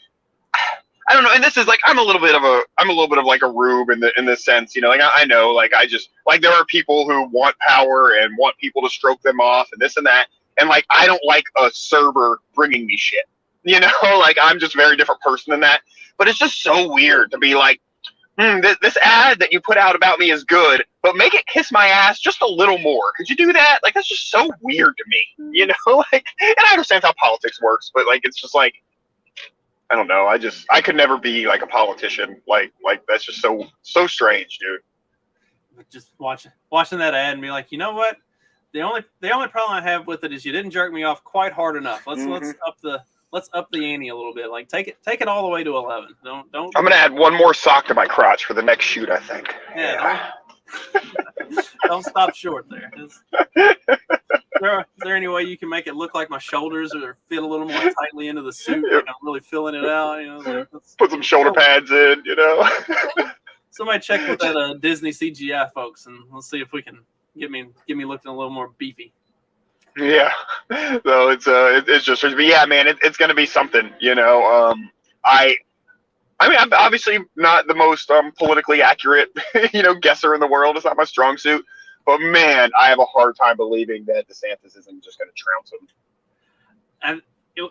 I don't know. And this is like I'm a little bit of like a rube in this sense, like I know, like I just like there are people who want power and want people to stroke them off and this and that, and like I don't like a server bringing me shit, like I'm just a very different person than that. But it's just so weird to be like, this ad that you put out about me is good, but make it kiss my ass just a little more. Could you do that? Like, that's just so weird to me, like, and I understand how politics works, but like, it's just like, I don't know. I could never be like a politician. Like that's just so strange, dude. Just watching that ad and be like, you know what? The only problem I have with it is you didn't jerk me off quite hard enough. Let's up the ante a little bit. Like take it all the way to 11. Don't. I'm gonna add one more sock to my crotch for the next shoot, I think. Yeah. Don't stop short there. Is there any way you can make it look like my shoulders or fit a little more tightly into the suit? Like I'm really filling it out. Like, put some shoulder pads in. Somebody check with that Disney CGI folks, and let's see if we can get me looking a little more beefy. Yeah, so it's just, but yeah, man, it's gonna be something, I mean, I'm obviously not the most politically accurate, guesser in the world. It's not my strong suit, but man, I have a hard time believing that DeSantis isn't just gonna trounce him. And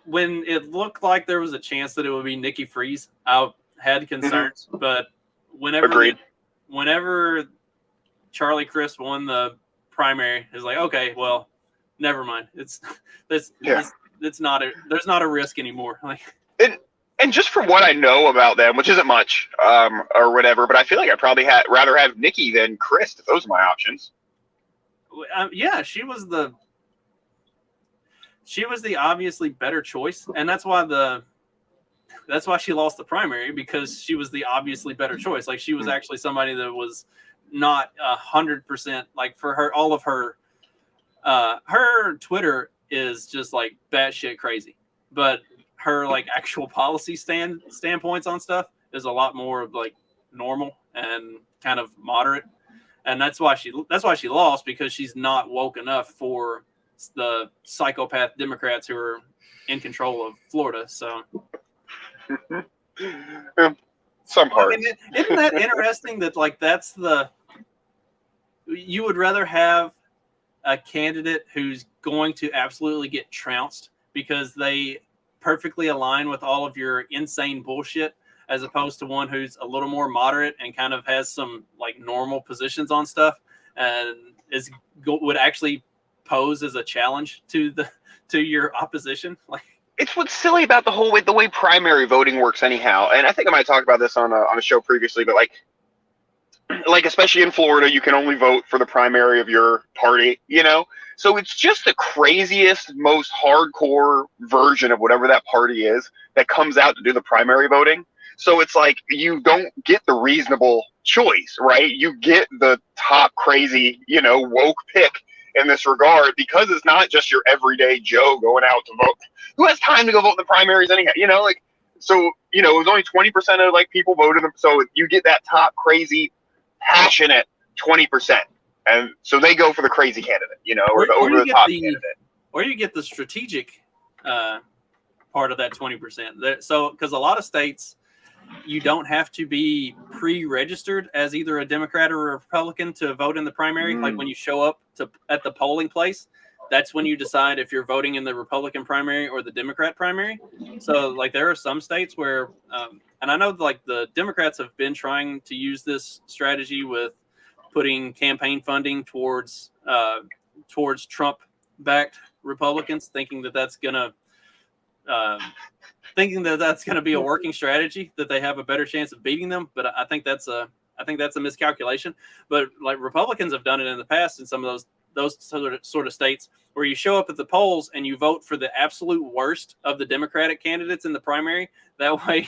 when it looked like there was a chance that it would be Nikki Freeze, I had concerns, but whenever Charlie Crist won the primary, it's like, okay, well, never mind. There's not a risk anymore. Like, and just from what I know about them, which isn't much, or whatever, but I feel like I'd probably rather have Nikki than Crist if those are my options. Yeah, she was she was the obviously better choice, and that's why she lost the primary, because she was the obviously better choice. Like, she was actually somebody that was not 100%, like, for her, all of her Twitter is just like batshit crazy, but her like actual policy standpoints on stuff is a lot more like normal and kind of moderate, and that's why she lost, because she's not woke enough for the psychopath Democrats who are in control of Florida. So some parts. I mean, isn't that interesting that like you would rather have a candidate who's going to absolutely get trounced because they perfectly align with all of your insane bullshit, as opposed to one who's a little more moderate and kind of has some like normal positions on stuff and would actually pose as a challenge to your opposition. Like, it's what's silly about the way primary voting works anyhow. And I think I might talk about this on a show previously, but like especially in Florida, you can only vote for the primary of your party, you know? So it's just the craziest, most hardcore version of whatever that party is that comes out to do the primary voting. So it's like you don't get the reasonable choice, right? You get the top crazy, you know, woke pick in this regard, because it's not just your everyday Joe going out to vote. Who has time to go vote in the primaries anyhow? You know, like, so, you know, it was only 20% of like people voted. So you get that top crazy, passionate 20%. And so they go for the crazy candidate, you know, or the over the top candidate. Or you get the strategic part of that 20%. So, because a lot of states, you don't have to be pre-registered as either a Democrat or a Republican to vote in the primary. Like when you show up at the polling place, that's when you decide if you're voting in the Republican primary or the Democrat primary. So like there are some states where, and I know like the Democrats have been trying to use this strategy with putting campaign funding towards Trump-backed Republicans, thinking that that's gonna be a working strategy, that they have a better chance of beating them. But I think that's a miscalculation. But like Republicans have done it in the past in some of those sort of states where you show up at the polls and you vote for the absolute worst of the Democratic candidates in the primary. That way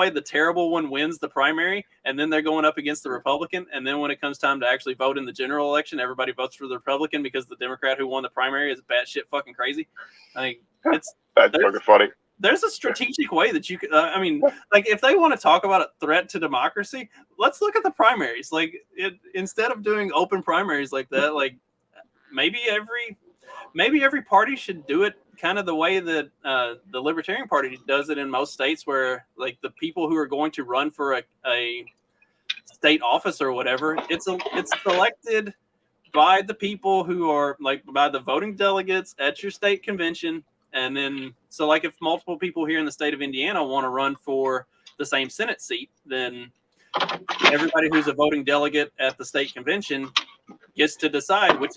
the terrible one wins the primary, and then they're going up against the Republican. And then when it comes time to actually vote in the general election, everybody votes for the Republican because the Democrat who won the primary is batshit fucking crazy. I think that's fucking funny. There's a strategic way that you could, I mean, like if they want to talk about a threat to democracy, let's look at the primaries. Like instead of doing open primaries like that, like maybe every party should do it kind of the way that the Libertarian Party does it in most states, where like the people who are going to run for a state office or whatever, it's selected by the people who are like by the voting delegates at your state convention. And then, so like if multiple people here in the state of Indiana want to run for the same Senate seat, then everybody who's a voting delegate at the state convention gets to decide which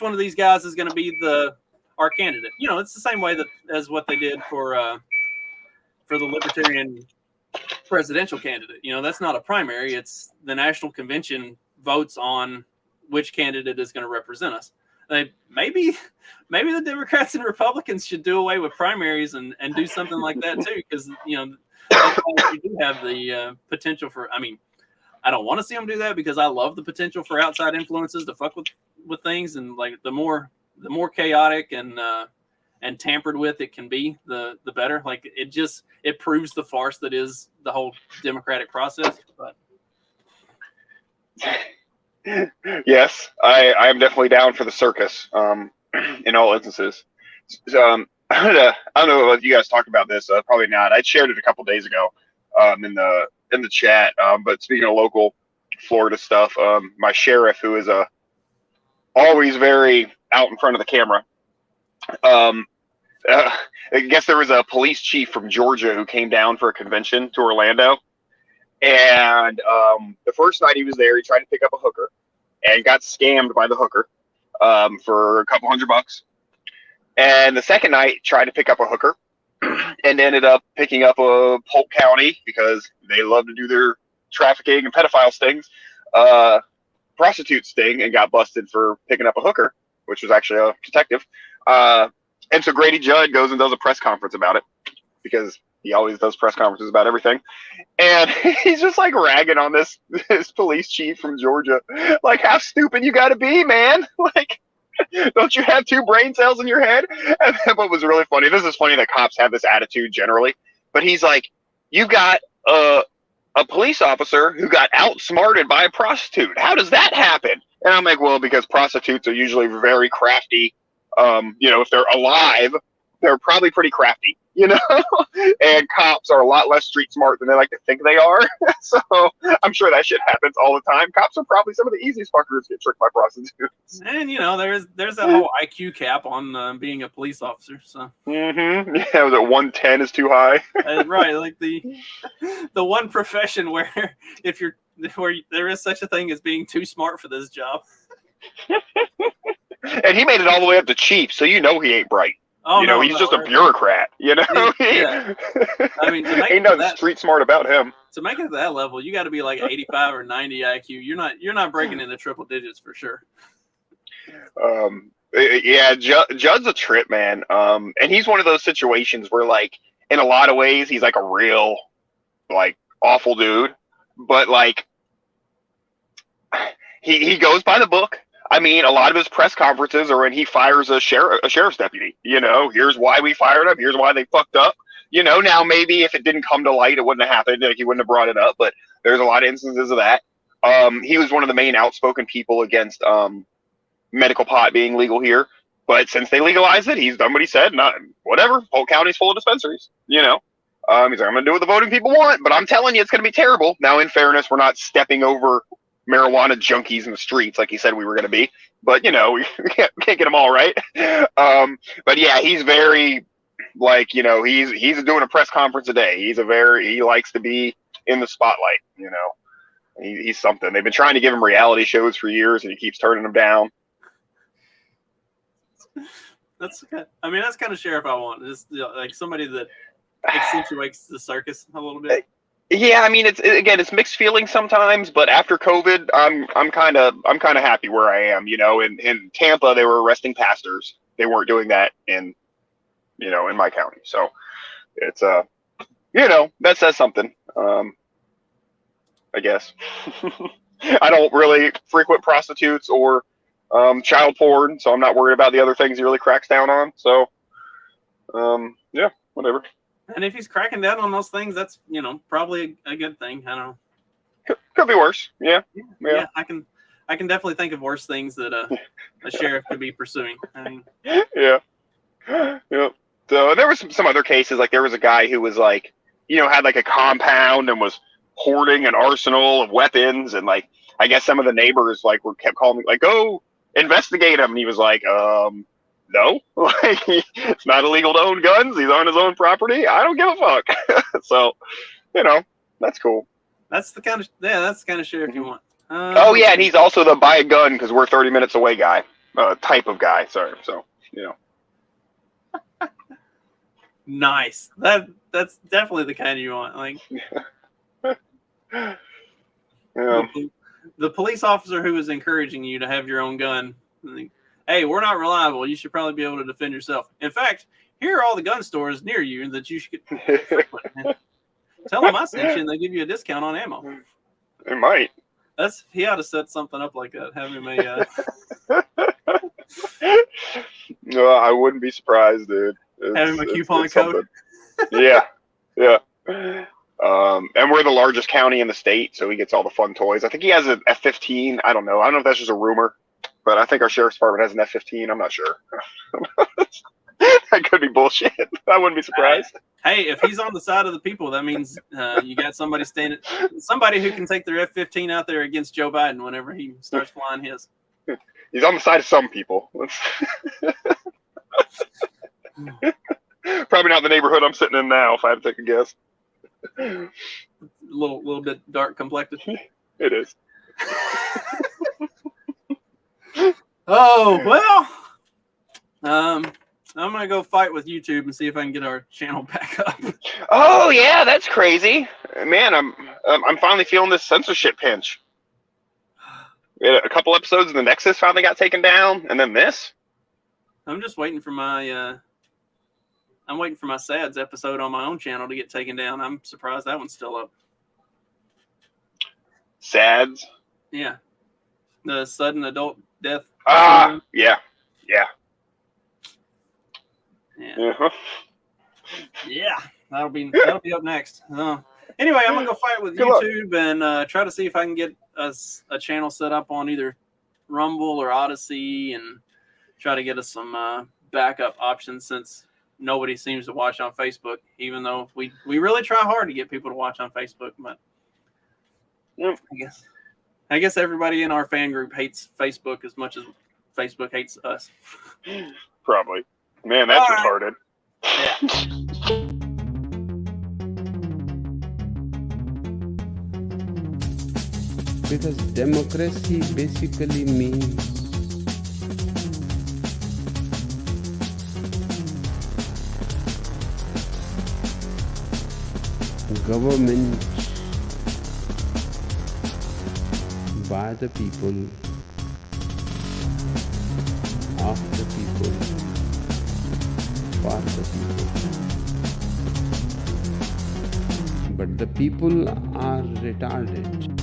one of these guys is going to be our candidate. You know, it's the same way as what they did for the Libertarian presidential candidate. You know, that's not a primary. It's the national convention votes on which candidate is going to represent us. Like maybe the Democrats and Republicans should do away with primaries and do something like that too, because you know you do have the potential for. I mean, I don't want to see them do that because I love the potential for outside influences to fuck with things, and like the more chaotic and tampered with it can be, the better. Like it proves the farce that is the whole democratic process. But yes, I am definitely down for the circus in all instances. So, I don't know if you guys talked about this. Probably not. I shared it a couple days ago in the chat. But speaking of local Florida stuff, my sheriff, who is always very out in front of the camera, I guess there was a police chief from Georgia who came down for a convention to Orlando. And the first night he was there, he tried to pick up a hooker and got scammed by the hooker for a couple $100. And the second night, tried to pick up a hooker and ended up picking up a Polk County, because they love to do their trafficking and pedophile stings, prostitute sting, and got busted for picking up a hooker, which was actually a detective. And so Grady Judd goes and does a press conference about it because he always does press conferences about everything. And he's just like ragging on this police chief from Georgia. Like, how stupid you got to be, man. Like, don't you have 2 brain cells in your head? And then what was really funny, this is funny that cops have this attitude generally, but he's like, you got a police officer who got outsmarted by a prostitute. How does that happen? And I'm like, well, because prostitutes are usually very crafty. If they're alive, they're probably pretty crafty, and cops are a lot less street smart than they like to think they are. So I'm sure that shit happens all the time. Cops are probably some of the easiest fuckers to get tricked by prostitutes. And there's that whole IQ cap on being a police officer. So Yeah, was it 110 is too high? right, like the one profession where there is such a thing as being too smart for this job. And he made it all the way up to chief, so he ain't bright. Oh, he's just a bureaucrat. Yeah. I mean, ain't nothing street smart about him. To make it to that level, you got to be like 85 or 90 IQ. You're not breaking into triple digits for sure. Yeah, Judd's a trip, man. And he's one of those situations where, like, in a lot of ways, he's like a real, like, awful dude. But like, he goes by the book. I mean, a lot of his press conferences are when he fires a sheriff's deputy. Here's why we fired him. Here's why they fucked up. Now maybe if it didn't come to light, it wouldn't have happened. Like, he wouldn't have brought it up. But there's a lot of instances of that. He was one of the main outspoken people against medical pot being legal here. But since they legalized it, he's done what he said. Whatever. Whole county's full of dispensaries. He's like, I'm going to do what the voting people want, but I'm telling you, it's going to be terrible. Now, in fairness, we're not stepping over marijuana junkies in the streets like he said we were going to be, but we can't get them all right. But yeah, he's very like, he's doing a press conference a day. He likes to be in the spotlight. He's something. They've been trying to give him reality shows for years and he keeps turning them down. That's kind of sheriff I want. Just like somebody that accentuates the circus a little bit. Yeah, I mean, it's mixed feelings sometimes, but after COVID, I'm kind of happy where I am. In Tampa, they were arresting pastors. They weren't doing that in my county. So it's that says something. I guess. I don't really frequent prostitutes or child porn, so I'm not worried about the other things he really cracks down on. So yeah, whatever. And if he's cracking down on those things, that's probably a good thing. I don't know. Could be worse. Yeah. I can definitely think of worse things that a sheriff could be pursuing. I mean, yeah. So there was some other cases. Like there was a guy who was like, had like a compound and was hoarding an arsenal of weapons, and like I guess some of the neighbors like kept calling me like, "Go investigate him," and he was like, no, like it's not illegal to own guns. He's on his own property. I don't give a fuck. So, that's cool. That's the kind of sheriff you want. Oh yeah, and he's also the buy a gun because we're 30 minutes away guy, type of guy. Sorry. So, Nice. That's definitely the kind you want. Like, yeah. The police officer who is encouraging you to have your own gun. Like, hey, we're not reliable. You should probably be able to defend yourself. In fact, here are all the gun stores near you that you should frequent. Tell them I sent you and they give you a discount on ammo. They might. He ought to set something up like that. Have him No, I wouldn't be surprised, dude. Have him a coupon code. Yeah. And we're the largest county in the state, so he gets all the fun toys. I think he has an F-15. I don't know if that's just a rumor, but I think our sheriff's department has an F-15. I'm not sure. That could be bullshit. I wouldn't be surprised. Hey, if he's on the side of the people, that means you got somebody who can take their F-15 out there against Joe Biden whenever he starts flying his. He's on the side of some people. Probably not the neighborhood I'm sitting in now, if I had to take a guess. A little bit dark complected. It is. Oh well. I'm gonna go fight with YouTube and see if I can get our channel back up. Oh yeah, that's crazy, man. I'm finally feeling this censorship pinch. We had a couple episodes of the Nexus finally got taken down, and then this. I'm just waiting for my I'm waiting for my SADS episode on my own channel to get taken down. I'm surprised that one's still up. SADS. Yeah, the sudden adult death. Ah, yeah. Yeah. Uh-huh. Yeah, that'll be up next. Anyway, I'm gonna go fight with Good luck. YouTube and try to see if I can get us a channel set up on either Rumble or Odyssey, and try to get us some backup options, since nobody seems to watch on Facebook, even though we really try hard to get people to watch on Facebook. But Yep. I guess everybody in our fan group hates Facebook as much as Facebook hates us. Probably. Man, that's All right. retarded. Yeah. Because democracy basically means government by the people, of the people, for the people. But the people are retarded.